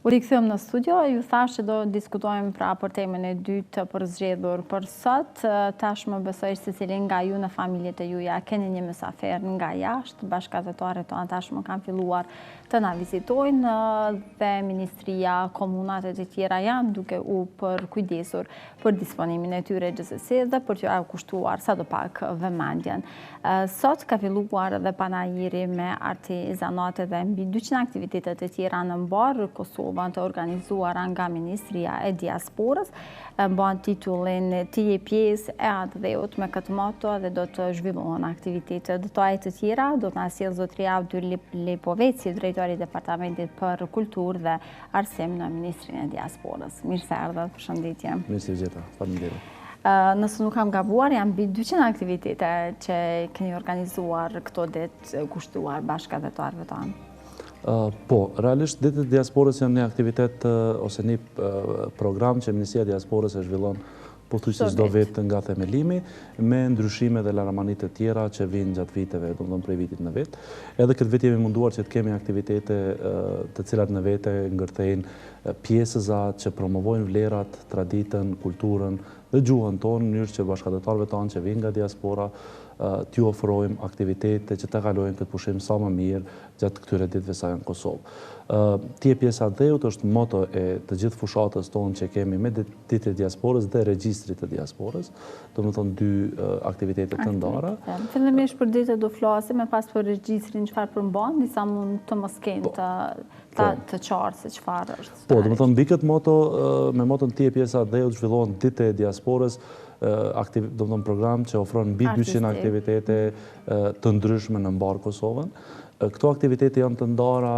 U rikëthëm në studio, ju thash që do diskutojmë pra për temën e dytë për zgjedhur për sot. Tashmë besoj se cilin nga ju në familjet e juja keni një mesafer nga jashtë, bashkëgazetarët tonë tashmë kanë filluar të na vizitojnë dhe Ministria, komunat e të tjera janë duke u përkujdesur për disponimin e tyre gjithsesi dhe për t'ju kushtuar sadopak vëmendjen. Sot ka filluar dhe panajiri me artizanate dhe mbi 200 aktivitetet e tjera në mbarë Kosovë të organizuara nga Ministria e Diasporës, bën titullin "Ti je pjesë e atë dheut" me këtë moto dhe do të zhvillohen aktivitetet të tjera. Do të na sjellë zotëria Abdyl Lepoveci, drejtori i Departamentit për Kulturë dhe Arsim në Ministrinë e Diasporës. Mirë se erdhët, përshëndetje. Mirë se gjeta, faleminderit. Nëse nuk kam gabuar, janë mbi 200 aktivitete që keni organizuar këto ditë kushtuar bashkëgazetarëve tanë. Po, realisht ditët e diasporës janë një aktivitet ose një program që Ministria e Diasporës e zhvillon pothuajse çdo vit nga themelimi, me ndryshime dhe laramanit të tjera që vinë gjatë viteve, domethënë prej vitit në vit. Edhe këtë vit jemi munduar që të kemi aktivitete të cilat në vete ngërthejnë pjesëza që promovojnë vlerat, traditën, kulturën dhe gjuhën tonë, në mënyrë që bashkëgazetarëve tanë që vinë nga diaspora t'ju ofrojmë aktivitete që të kalojnë këtë pushim sa më mirë gjatë këtyre ditëve sa janë Kosovë. Ti je pjesa e dheut është moto e të gjithë fushatës tonë që kemi me ditët e diasporës dhe regjistrit të diasporës, domethënë dy aktivitete të ndara. Fillimisht për ditët do flasim, e pas për regjistrin çfarë përmban, disa mund të mos kenë të qartë se çfarë është. Po, domethënë mbi këtë moto, me moton Ti je pjesa e dheut zhvillohen ditët e diasporës, program që ofron mbi 200 aktivitete të ndryshme në mbarë Kosovën. Këto aktivitete janë të ndara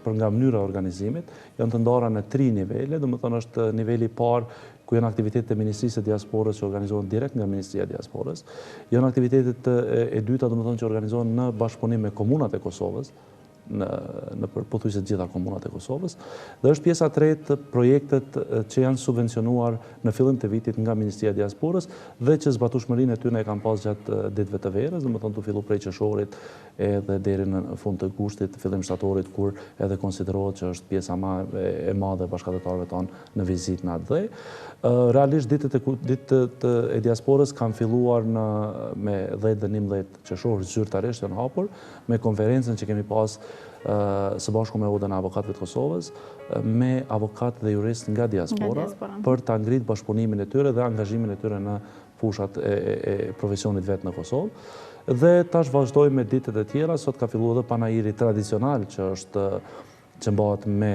për nga mënyra e organizimit, janë të ndara në 3 nivele, domethënë është niveli i parë ku janë aktivitetet e Ministrisë së Diasporës që organizohen direkt nga Ministria e Diasporës. Janë aktivitetet e dyta domethënë që organizohen në bashkëpunim me komunat e Kosovës, në pothuajse të gjitha komunat e Kosovës, dhe është pjesa e tretë projektet që janë subvencionuar në fillim të vitit nga Ministria e Diasporës dhe që zbatueshmërinë e tyre e kanë pas gjatë ditëve të verës, domethënë të fillu prej qershorit edhe deri në fund të gushtit, fillim shtatorit, kur edhe konsiderohet që është pjesa më e madhe e bashkëgazetarëve tanë në vizitë në atë dhe. Realisht ditët e diasporës kanë filluar me 10 dhe 11 qershor zyrtarisht janë hapur, me konferencën që kemi pas së bashku me Odën e Avokatëve të Kosovës, me avokatë dhe juristë nga diaspora, për ta ngritur bashkëpunimin e tyre dhe angazhimin e tyre në fushat e profesionit vetë në Kosovë. Dhe tash vazhdojmë me ditët e tjera, sot ka filluar edhe panajiri tradicional që mbahet me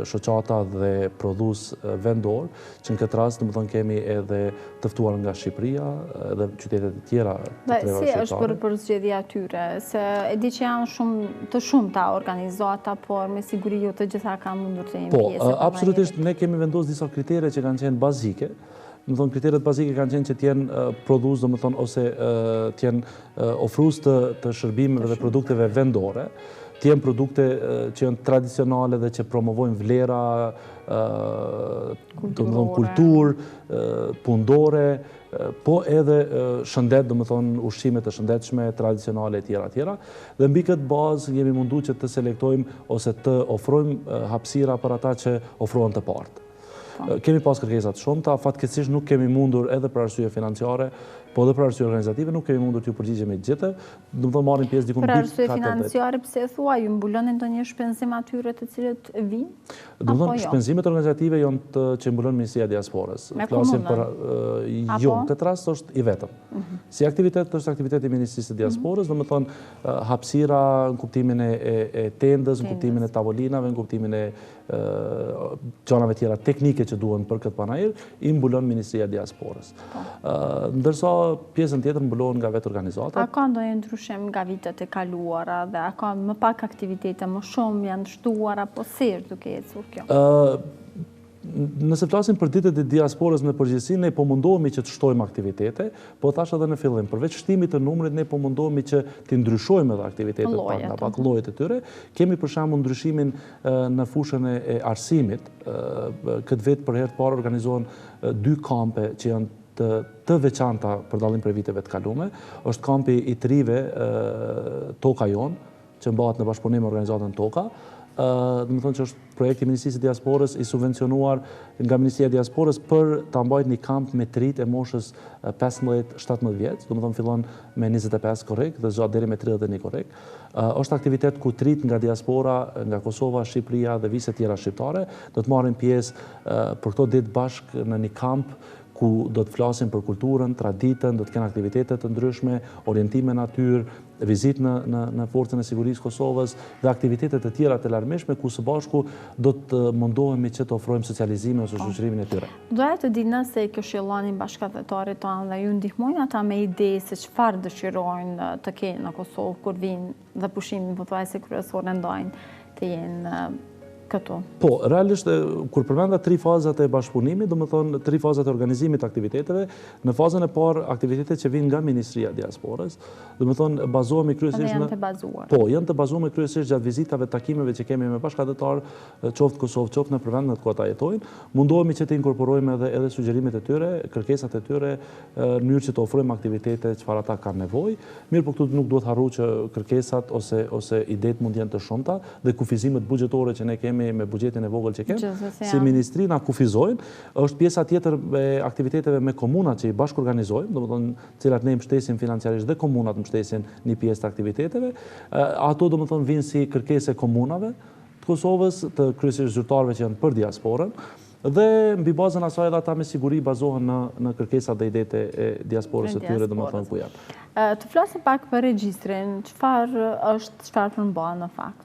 shoqata dhe prodhues vendor, që në këtë rast domethënë kemi edhe të ftuar nga Shqipëria dhe qytetet e tjera të treva shqiptare. Si është për zgjedhja e tyre? Se e di që janë të shumta organizata, por me siguri jo të gjitha kanë mundur të jenë pjesë. Po, absolutisht ne kemi vendosur disa kritere që kanë qenë bazike. Domethënë kriteret bazike kanë qenë që t'jenë prodhues, domethënë ose t'jenë ofrues të shërbimeve dhe produkteve vendore, t'jenë produkte që janë tradicionale dhe që promovojnë vlera, kulturë, pundore, po edhe shëndet, domethënë ushqime të shëndetshme, tradicionale e tjera. Dhe mbi këtë bazë jemi munduar që të selektojmë ose të ofrojmë hapësira për ata që ofrohen të partë. Kemi pas kërkesa të shumta, fatkeqësisht nuk kemi mundur edhe për arsye financiare, po edhe për arsye organizative nuk kemi mundur t'ju përgjigjemi të gjithë. Domethënë marrim pjesë diku në Për arsye financiare, pse thua, ju mbulon ndonjë shpenzim atyre të cilët vinë? Domethënë shpenzimet organizative janë që mbulon Ministria e Diasporës. Flasim për jo, në këtë rast është i vetëm. Si aktivitet është aktiviteti i Ministrisë së Diasporës, domethënë hapësira në kuptimin e tendës, në kuptimin e tavolinave, në kuptimin e çanave tjera teknike që duhen për këtë panajir, i mbulon Ministria e Diasporës. Ndërsa pjesën tjetër mbulohen nga vetë organizatat. A ka ndonjë ndryshim nga vitet e kaluara dhe a ka më pak aktivitete, më shumë janë shtuara, apo si është duke ecur kjo? Nëse flasim për ditët e diasporës në përgjithësi, ne po mundohemi që të shtojmë aktivitete, po thash edhe në fillim, përveç shtimit të numrit, ne po mundohemi që të ndryshojmë edhe aktivitetet nga pak llojet e tyre. Kemi për shembull ndryshimin në fushën e arsimit. Këtë vit për herë të parë organizohen 2 kampe që janë të veçanta për dallim prej viteve të kaluara. Është kampi i trive Toka Jon, që mbahet në bashkëpunim me organizatën Toka, dhe më thonë që është projekti Ministrisë e Diasporës i subvencionuar nga Ministria e Diasporës për ta mbajtur një kamp me të rinj e moshës 15-17 vjeç, dhe më thonë fillon me 25 korrekt dhe zgjat deri me 31 korrekt. Është aktivitet ku të rinjt nga diaspora, nga Kosova, Shqipëria dhe vise tjera shqiptare do të marrin pjesë për këto ditë bashkë në një kamp ku do të flasin për kulturën, traditën, do të kenë aktivitete të ndryshme, orientime natyrë, vizitë në Forcën e Sigurisë Kosovës dhe aktivitete të tjera të larmishme ku së bashku do të mundohemi që të ofrojmë socializime ose shoqërimin e tyre. Doja të di nëse këshillonin bashkëdhetarit tonë dhe ju ndihmojnë ata me ide se çfarë dëshirojnë të kenë në Kosovë kur vinë dhe pushimin pothuajse kryesor ndajnë të jenë këtu. Po, realisht, kur përmenda 3 fazat e bashkëpunimit, do më thonë 3 fazat e organizimit të aktiviteteve, në fazën e parë aktivitetet që vinë nga Ministria e Diasporës, do më thonë bazohemi kryesisht janë të bazuar. Po, janë të bazuar kryesisht gjatë vizitave, takimeve që kemi me bashkëdhetar, qoftë Kosovë, qoftë në përvendet ku ata jetojnë, mundohemi që të inkorporojmë edhe sugjerimet e tyre, kërkesat e tyre, në mënyrë që të ofrojmë aktivitete çfarë ata kanë nevojë. Mirë, po këtu nuk duhet harru që kërkesat ose idetë mund jenë të shumta dhe kufizimet buxhetore që ne kemi me buxhetin e vogël që kemë, si ministri na kufizojnë, është pjesa tjetër e aktiviteteve me komunat që i bashkë organizojmë, domethënë cilat ne i mbështesim financiarisht dhe komunat mbështesin një pjesë të aktiviteteve. Ato domethënë vinë si kërkesë komunave të Kosovës, të kryesisht zyrtarëve që janë për diasporën, dhe mbi bazën asaj edhe ata me siguri bazohen në kërkesat dhe idetë e diasporës së tyre, domethënë ku janë. Të flasim pak për regjistrin, çfarë përmban në fakt?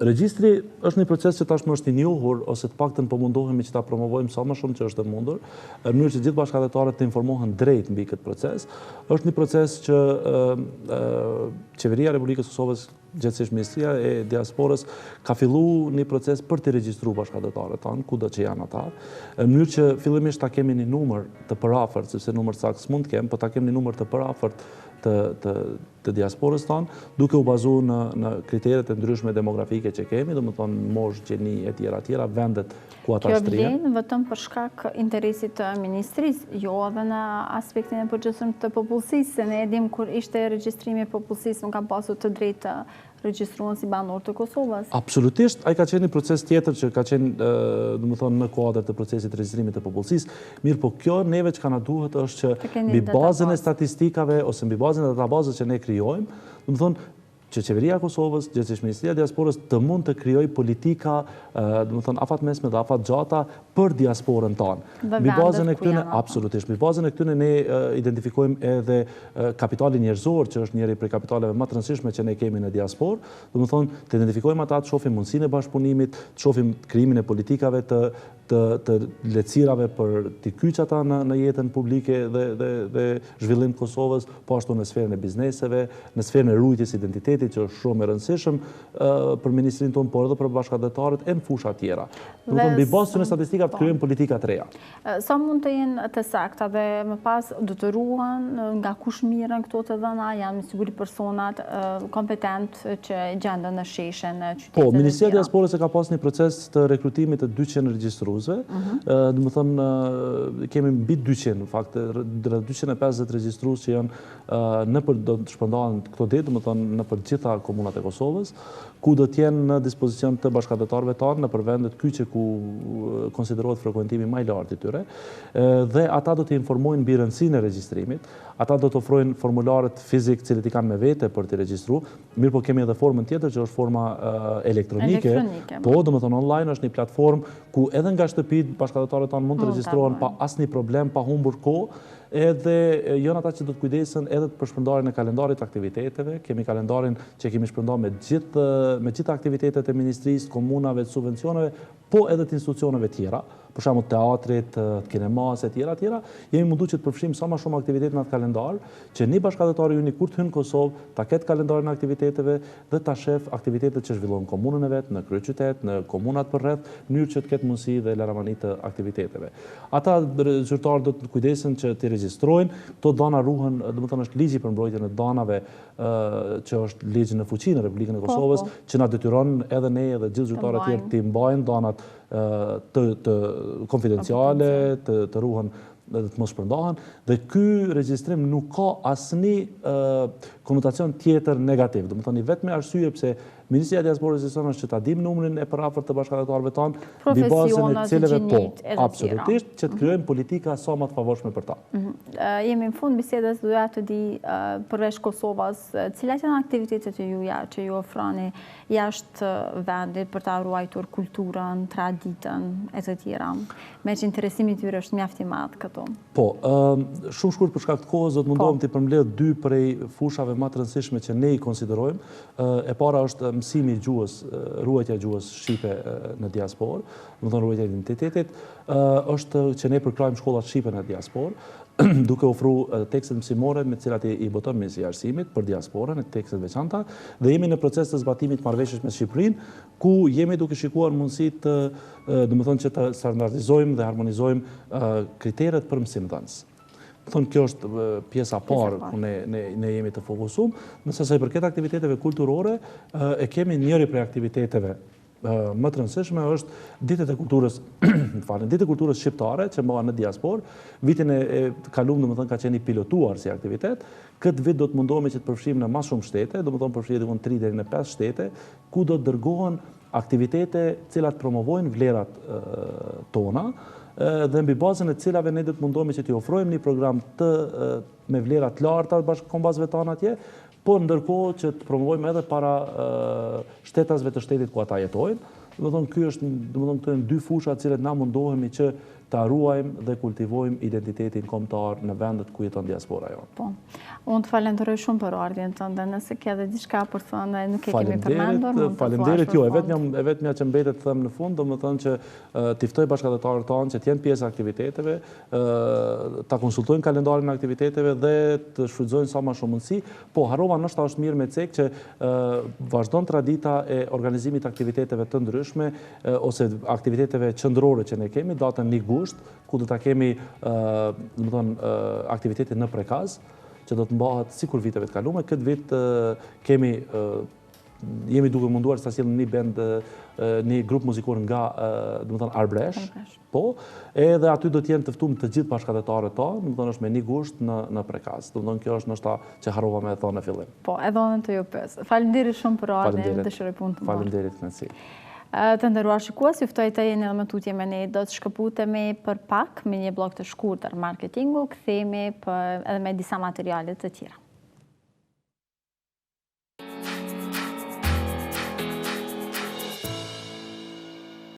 Regjistri është një proces që tashmë është i njohur, ose të paktën po mundohemi që ta promovojmë sa më shumë që është e mundur, në mënyrë që gjithë bashkëdhetarët të informohen drejt mbi këtë proces. Është një proces që Qeveria e Republikës Kosovës, gjithsesi Ministria e Diasporës, ka filluar një proces për të regjistruar bashkëdhetarët tanë, kudo që janë ata, në mënyrë që fillimisht ta kemi një numër të përafërt, sepse numër sakt s'mund të kemi, po ta kemi një numër të përafërt të diasporës tonë, duke u bazuar në kriteret e ndryshme demografike që kemi, domethënë moshë, gjeni e tjera, vendet ku ata shtrihen. Kjo vjen vetëm për shkak interesit të ministrisë, jo edhe në aspektin e përgjithshëm të popullsisë, se ne e dim kur ishte regjistrimi i popullsisë nuk ka pasur të drejtë të regjistruan si banor të Kosovës. Absolutisht, ai ka qenë një proces tjetër që ka qenë, domethënë në kuadër të procesit regjistrimit të popullsisë. Mirë, po kjo neve çka na duhet është që mbi bazën e statistikave ose mbi bazën e databazës që ne krijojmë, domethënë që Qeveria e Kosovës, gjithsesi Ministria e Diasporës të mund të krijojë politika, domethënë afatmesme dhe afatgjata për diasporën tonë. Mbi bazën e këtyre, absolutisht, mbi bazën e këtyre ne identifikojmë edhe kapitalin njerëzor, që është njëri prej kapitaleve më të rëndësishme që ne kemi në diasporë, domethënë të identifikojmë ata, të shohim mundësinë e bashkëpunimit, të shohim krijimin e politikave të lehtësirave për të kyç ata në jetën publike dhe zhvillim të Kosovës, po ashtu në sferën e bizneseve, në sferën e ruajtjes identitetit, që është shumë e rëndësishëm për ministrinë tonë, por edhe për bashkëdhetarët e në fusha tjera. Domethënë mbi bazën e statistikave krijojmë politika të reja. Sa mund të jenë të sakta dhe më pas do të ruhen nga kush mirën këto të dhëna, janë me siguri personat kompetent që gjenden në sheshen në qytetet. Po, Ministria e Diasporës ka pas një proces të rekrutimit të 200 regjistruesve. Do të thonë kemi mbi 200 në fakt, 250 regjistrues që janë do të shpërndahen këto ditë, do të thonë në për gjitha komunat e Kosovës, ku do të jenë në dispozicion të bashkëdhetarëve tanë në për vendet kyçe ku konsiderohet frekuentimi më i lartë i tyre, dhe ata do të informojnë mbi rëndësinë e regjistrimit. Ata do të ofrojnë formularët fizik cilët i kanë me vete për të regjistruar. Mirë, po kemi edhe formën tjetër që është forma elektronike. Po, domethënë online është një platformë ku edhe nga shtëpitë bashkëdhetarët tanë mund të regjistrohen pa asnjë problem, pa humbur kohë. Edhe janë ata që do të kujdesen edhe për shpërndarjen e kalendarit të aktiviteteve. Kemi kalendarin që kemi shpërndar me gjithë aktivitetet e ministrisë, komunave, të subvencioneve, po edhe të institucioneve tjera, për shembull teatrit, kinemas e tjera. Jemi munduar që të përfshijmë sa më shumë aktivitete në atë kalendar, që një bashkëdhetar i kur të hynë në Kosovë, ta ketë kalendarin e aktiviteteve dhe ta shef aktivitetet që zhvillohen në komunën e vet, në kryeqytet, në komunat përreth, në mënyrë që të ketë mundësi dhe laramani të aktiviteteve. Ata zyrtarë do të kujdesen që të regjistrojnë, këto dana ruhen, domethënë është ligji për mbrojtjen e danave, që është ligj në fuqi në Republikën e Kosovës, që na detyron edhe ne edhe gjithë zyrtarët tjerë të mbajnë danat të konfidenciale, të ruhen dhe të mos shpërndahen, dhe ky regjistrim nuk ka asnjë konotacion tjetër negativ. Domethënë vetëm arsye pse Ministria e Diasporës është që ta dim numrin e përafërt të bashkëdhetarëve tanë, Profesionet, gjinit, edhe absolutisht, që të krijojmë politika sa më të favorshme për ta. Jemi në fund bisedës, doja të di përveç Kosovës, cilat janë aktivitetet e juja që ju ofroni jashtë vendit për ta ruajtur kulturën, traditën e të tjera, me që interesimi tyre është mjaft i madh këtu. Po, shumë shkurt për shkak të kohës do të mundohem të përmbledh dy prej fushave më të rëndësishme që ne i konsiderojmë. E para është mësimi i gjuhës, ruajtja e gjuhës shqipe në diasporë, do të thonë ruajtja e identitetit, është që ne përkrajmë shkollat shqipe në diasporë, duke ofruar tekstet mësimore me të cilat i boton Ministria e Arsimit për diasporën, tekstet veçanta, dhe jemi në proces të zbatimit marrëveshjes me Shqipërinë, ku jemi duke shikuar mundësitë, domethënë që të standardizojmë dhe harmonizojmë kriteret për mësimdhënës. Thonë, kjo është pjesa parë ku ne jemi të fokusuar, nëse sa i përket aktiviteteve kulturore, e kemi njëri prej aktiviteteve më të rëndësishme është ditët e kulturës, ditët e kulturës shqiptare që bëhen në diasporë. Vitin e kaluar, domethënë, ka qenë i pilotuar si aktivitet. Këtë vit do të mundohemi që të përfshijmë në më shumë shtete, domethënë përfshijë diku 3 deri në 5 shtete, ku do të dërgohen aktivitete të cilat promovojnë vlerat tona, dhe mbi bazën e cilave ne do të mundohemi që t'i ofrojmë një program me vlera të larta bashkëkombësve tanë atje, po ndërkohë që të promovojmë edhe para shtetasve të shtetit ku ata jetojnë. Domethënë, këto janë dy fusha të cilat na mundohemi që ta ruajmë dhe kultivojmë identitetin kombëtar në vendet ku jeton diaspora jonë. Po. Unë të falenderoj shumë për ardhjen tënde, nëse ke edhe diçka për thënë, nuk e kemi përmendur, mund të thuash. Faleminderit ju, e vetmja që mbetet të them në fund, domethënë që t'i ftoj bashkëdhetarët tanë që të jenë pjesë aktiviteteve, ta konsultojnë kalendarin e aktiviteteve dhe të shfrytëzojnë sa më shumë mundësi. Po, harrova ndoshta është mirë me cek që vazhdon tradita e organizimit aktiviteteve të ndryshme ose aktiviteteve qendrore që ne kemi, datën 1 gusht, ku do ta kemi aktivitetin në Prekaz, që do të mbahet sikur viteve të kaluara. Këtë vit jemi duke munduar të sillim një grup muzikor nga Arbresh, po, edhe aty do të jenë të ftuar të gjithë bashkëdhetarët tanë, domethënë është me 1 gusht në Prekaz. Domethënë kjo është ndoshta që harrova me thonë në fillim. Po, edhe unë të ju pyes. Faleminderit shumë për ardhjen, dëshiroj punë të mirë. Faleminderit, kënaqësi. Të nderuar shikues, ju ftoj të jeni edhe më tutje me ne. Do të shkëputemi për pak me një blog të shkurtër marketingu, kthehemi edhe me disa materiale të tjera.